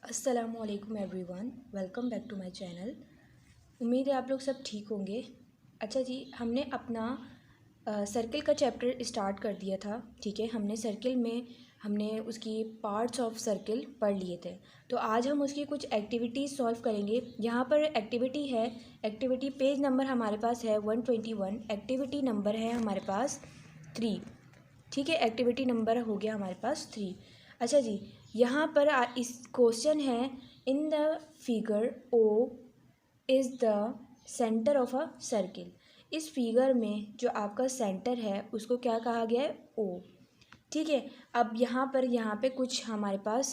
अस्सलामुअलैकुम everyone, welcome back to my channel. उम्मीद है आप लोग सब ठीक होंगे। अच्छा जी, हमने अपना सर्किल का चैप्टर स्टार्ट कर दिया था। ठीक है, हमने सर्किल में हमने उसकी पार्ट्स ऑफ सर्किल पढ़ लिए थे। तो आज हम उसकी कुछ एक्टिविटीज़ सॉल्व करेंगे। यहाँ पर एक्टिविटी है, एक्टिविटी पेज नंबर हमारे पास है 121, एक्टिविटी नंबर है हमारे पास 3। ठीक है, एक्टिविटी नंबर हो गया हमारे पास 3। अच्छा जी, यहाँ पर इस क्वेश्चन है, in the figure O is the centre of a circle. इस फिगर में जो आपका सेंटर है उसको क्या कहा गया है? ओ। ठीक है, अब यहाँ पे कुछ हमारे पास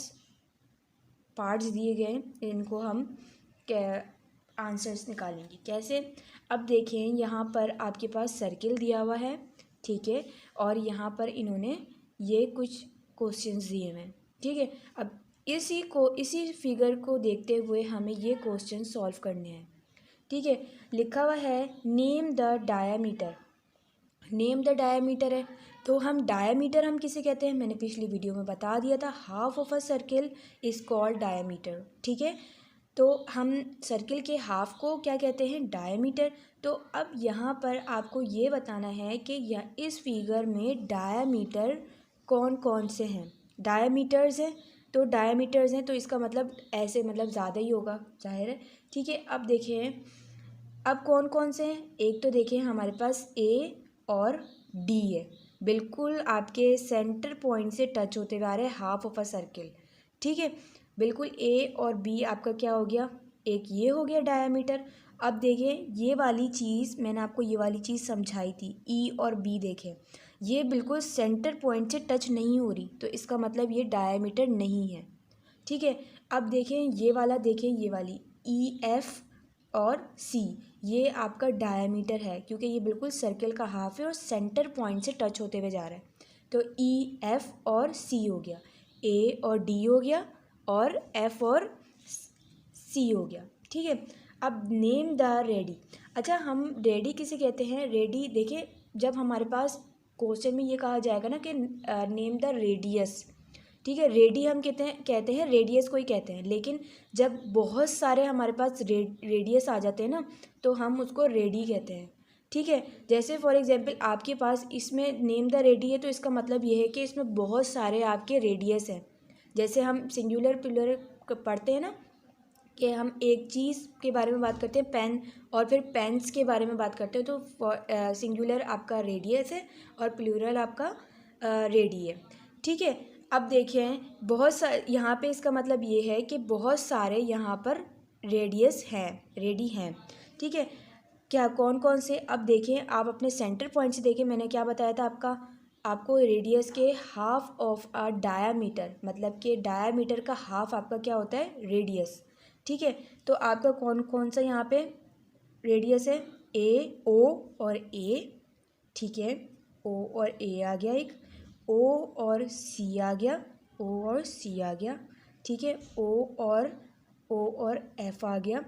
पार्ट्स दिए गए, इनको हम आंसर्स निकालेंगे कैसे। अब देखें, यहाँ पर आपके पास सर्किल दिया हुआ है। ठीक है, और यहाँ पर इन्होंने ये कुछ क्वेश्चंस दिए हुए हैं। ठीक है, अब इसी फिगर को देखते हुए हमें ये क्वेश्चन सॉल्व करने हैं। ठीक है, लिखा हुआ है name the diameter. Name the diameter है, तो हम डायामीटर हम किसे कहते हैं, मैंने पिछली वीडियो में बता दिया था। Half of a circle is called diameter. ठीक है, तो हम सर्किल के हाफ को क्या कहते हैं? डायामीटर। तो अब यहाँ पर आपको ये बताना है कि यह इस फिगर में डायामीटर कौन कौन से हैं। डायामीटर्स हैं, तो डायामीटर्स हैं तो इसका मतलब ऐसे मतलब ज़्यादा ही होगा, जाहिर है। ठीक है, अब देखें, अब कौन कौन से हैं। एक तो देखें हमारे पास ए और डी है, बिल्कुल आपके सेंटर पॉइंट से टच होते हुए आ रहे हैं, हाफ ऑफ अ सर्किल। ठीक है, बिल्कुल ए और बी आपका क्या हो गया, एक ये हो गया डायामीटर। अब देखें, ये वाली चीज़ मैंने आपको ये वाली चीज़ समझाई थी, ई और बी देखें, ये बिल्कुल सेंटर पॉइंट से टच नहीं हो रही, तो इसका मतलब ये डायामीटर नहीं है। ठीक है, अब देखें ये वाला, देखें ये वाली ई एफ और सी, ये आपका डायामीटर है क्योंकि ये बिल्कुल सर्किल का हाफ है और सेंटर पॉइंट से टच होते हुए जा रहा है। तो ई एफ और सी हो गया, ए और डी हो गया, और एफ और सी हो गया। ठीक है, अब नेम द रेडी। अच्छा, हम रेडी किसे कहते हैं? रेडी देखिए, जब हमारे पास क्वेश्चन में ये कहा जाएगा ना कि नेम द रेडियस। ठीक है, रेडी हम कहते हैं रेडियस को ही कहते हैं, लेकिन जब बहुत सारे हमारे पास रेडियस आ जाते हैं ना, तो हम उसको रेडी कहते हैं। ठीक है, जैसे फॉर एग्जांपल आपके पास इसमें नेम द रेडी है, तो इसका मतलब ये है कि इसमें बहुत सारे आपके रेडियस हैं। जैसे हम सिंगुलर प्लूरल पढ़ते हैं ना, कि हम एक चीज़ के बारे में बात करते हैं पेन, और फिर पेन्स के बारे में बात करते हैं, तो सिंगुलर आपका रेडियस है और प्लूरल आपका रेडी है। ठीक है, अब देखें, बहुत सारे यहाँ पे इसका मतलब ये है कि बहुत सारे यहाँ पर रेडियस हैं, रेडी हैं। ठीक है, क्या कौन कौन से? अब देखें, आप अपने सेंटर पॉइंट से देखें, मैंने क्या बताया था आपको रेडियस के हाफ ऑफ अ डायामीटर, मतलब कि डायामीटर का हाफ आपका क्या होता है? रेडियस। ठीक है, तो आपका कौन कौन सा यहाँ पे रेडियस है? ए, ओ और ए। ठीक है, ओ और ए आ गया एक, ओ और सी आ गया, ओ और सी आ गया। ठीक है, ओ और एफ आ गया।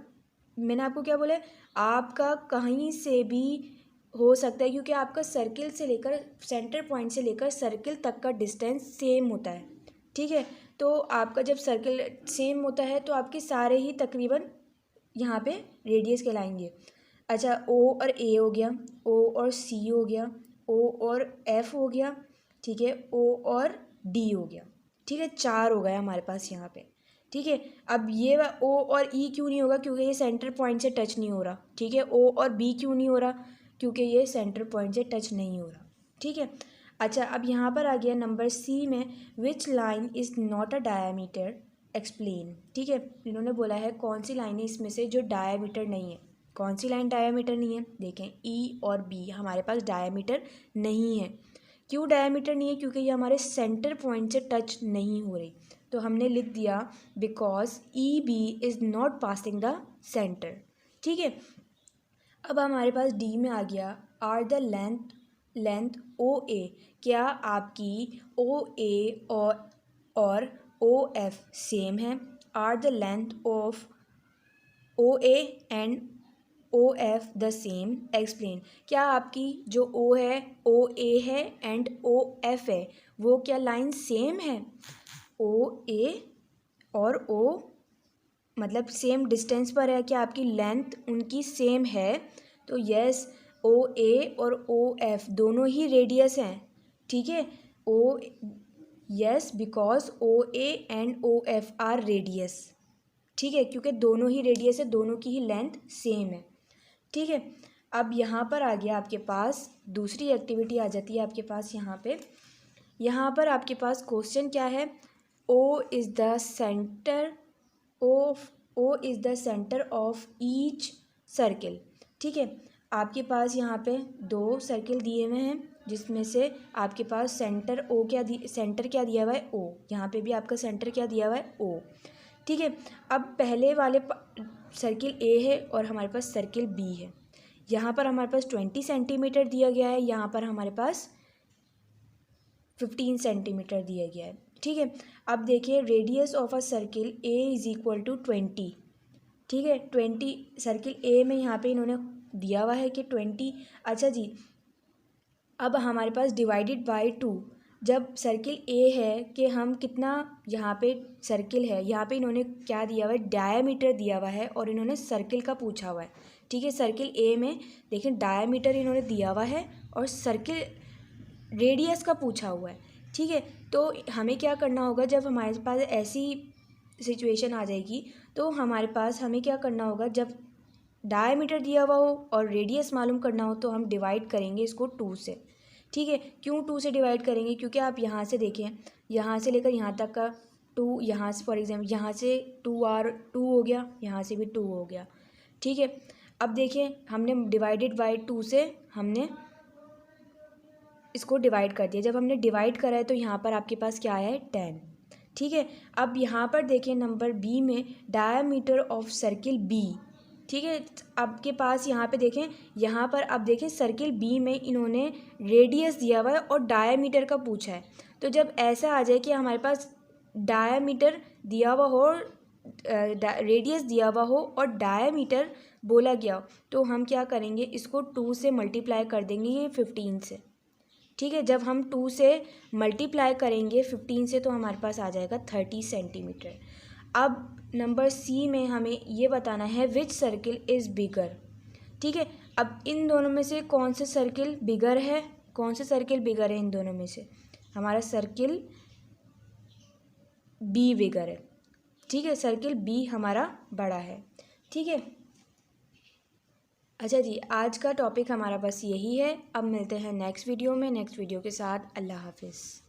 मैंने आपको क्या बोला, आपका कहीं से भी हो सकता है, क्योंकि आपका सर्किल से लेकर सेंटर पॉइंट से लेकर सर्किल तक का डिस्टेंस सेम होता है। ठीक है, तो आपका जब सर्किल सेम होता है तो आपके सारे ही तकरीबन यहाँ पे रेडियस कहलाएंगे। अच्छा, ओ और ए हो गया, ओ और सी हो गया, ओ और एफ हो गया। ठीक है, ओ और डी हो गया। ठीक है, 4 हो गए हमारे पास यहाँ पे। ठीक है, अब ये ओ और ई क्यों नहीं होगा? क्योंकि ये सेंटर पॉइंट से टच नहीं हो रहा। ठीक है, ओ और बी क्यों नहीं हो रहा? क्योंकि ये सेंटर पॉइंट से टच नहीं हो रहा। ठीक है, अच्छा, अब यहाँ पर आ गया नंबर सी में, which line is not a diameter explain. ठीक है, इन्होंने बोला है कौन सी लाइन है इसमें से जो डायामीटर नहीं है। कौन सी लाइन डायामीटर नहीं है? देखें, ई और बी हमारे पास डायामीटर नहीं है। क्यों डायामीटर नहीं है? क्योंकि ये हमारे सेंटर पॉइंट से टच नहीं हो रही। तो हमने लिख दिया because E B is not passing the centre. ठीक है, अब हमारे पास डी में आ गया, are the length O A, क्या आपकी ओ ए और ओ एफ सेम है? Are the length of O A and O F the same, explain. क्या आपकी जो ओ है, ओ ए है एंड ओ एफ है, वो क्या लाइन सेम है? ओ ए और ओ मतलब सेम डिस्टेंस पर है कि आपकी लेंथ उनकी सेम है, तो यस ओ ए और ओ एफ दोनों ही रेडियस हैं, ठीक है। O yes because O A and O F are radius, ठीक है, क्योंकि दोनों ही रेडियस है, दोनों की ही लेंथ सेम है, ठीक है। अब यहाँ पर आ गया आपके पास दूसरी एक्टिविटी आ जाती है आपके पास यहाँ पर आपके पास क्वेश्चन क्या है, O is the centre of each circle, ठीक है। आपके पास यहाँ पे 2 सर्किल दिए हुए हैं, जिसमें से आपके पास सेंटर क्या दिया हुआ है, ओ। यहाँ पे भी आपका सेंटर क्या दिया हुआ है, ओ, ठीक है। अब पहले वाले सर्किल ए है और हमारे पास सर्किल बी है। यहाँ पर हमारे पास 20 सेंटीमीटर दिया गया है, यहाँ पर हमारे पास 15 सेंटीमीटर दिया गया है, ठीक है। अब देखिए radius of a circle A is equal to 20, ठीक है। 20 सर्किल ए में यहाँ पे इन्होंने दिया हुआ है कि 20। अच्छा जी, अब हमारे पास डिवाइडेड बाय 2, जब सर्किल ए है कि हम कितना, यहाँ पे सर्किल है, यहाँ पे इन्होंने क्या दिया हुआ है, डायामीटर दिया हुआ है और इन्होंने सर्किल का पूछा हुआ है, ठीक है। सर्किल ए में देखिए डायामीटर इन्होंने दिया हुआ है और सर्किल रेडियस का पूछा हुआ है, ठीक है। तो हमें क्या करना होगा, जब हमारे पास ऐसी सिचुएशन आ जाएगी तो हमें क्या करना होगा, जब डायमीटर दिया हुआ हो और रेडियस मालूम करना हो तो हम डिवाइड करेंगे इसको 2 से, ठीक है। क्यों 2 से डिवाइड करेंगे, क्योंकि आप यहाँ से देखें, यहाँ से लेकर यहाँ तक का 2, यहाँ से फॉर एग्जाम्पल यहाँ से 2 हो गया, यहाँ से भी 2 हो गया, ठीक है। अब देखिए हमने डिवाइडेड बाय 2 से हमने इसको डिवाइड कर दिया, जब हमने डिवाइड करा है तो यहाँ पर आपके पास क्या आया है, 10, ठीक है। अब यहाँ पर देखिए नंबर बी में डायामीटर ऑफ सर्किल बी, ठीक है। आपके पास यहाँ पे देखें, यहाँ पर अब देखें सर्किल बी में इन्होंने रेडियस दिया हुआ है और डायामीटर का पूछा है। तो जब ऐसा आ जाए कि हमारे पास डायामीटर दिया हुआ हो, रेडियस दिया हुआ हो और डायामीटर बोला गया हो, तो हम क्या करेंगे, इसको 2 से मल्टीप्लाई कर देंगे ये 15 से, ठीक है। जब हम 2 से मल्टीप्लाई करेंगे 15 से तो हमारे पास आ जाएगा 30 सेंटीमीटर। अब नंबर सी में हमें ये बताना है विच सर्किल इज़ बिगर, ठीक है। अब इन दोनों में से कौन से सर्किल बिगर है, इन दोनों में से हमारा सर्किल बी बिगर है, ठीक है। सर्किल बी हमारा बड़ा है, ठीक है। अच्छा जी, आज का टॉपिक हमारा बस यही है। अब मिलते हैं नेक्स्ट वीडियो में, नेक्स्ट वीडियो के साथ। अल्लाह हाफिज़।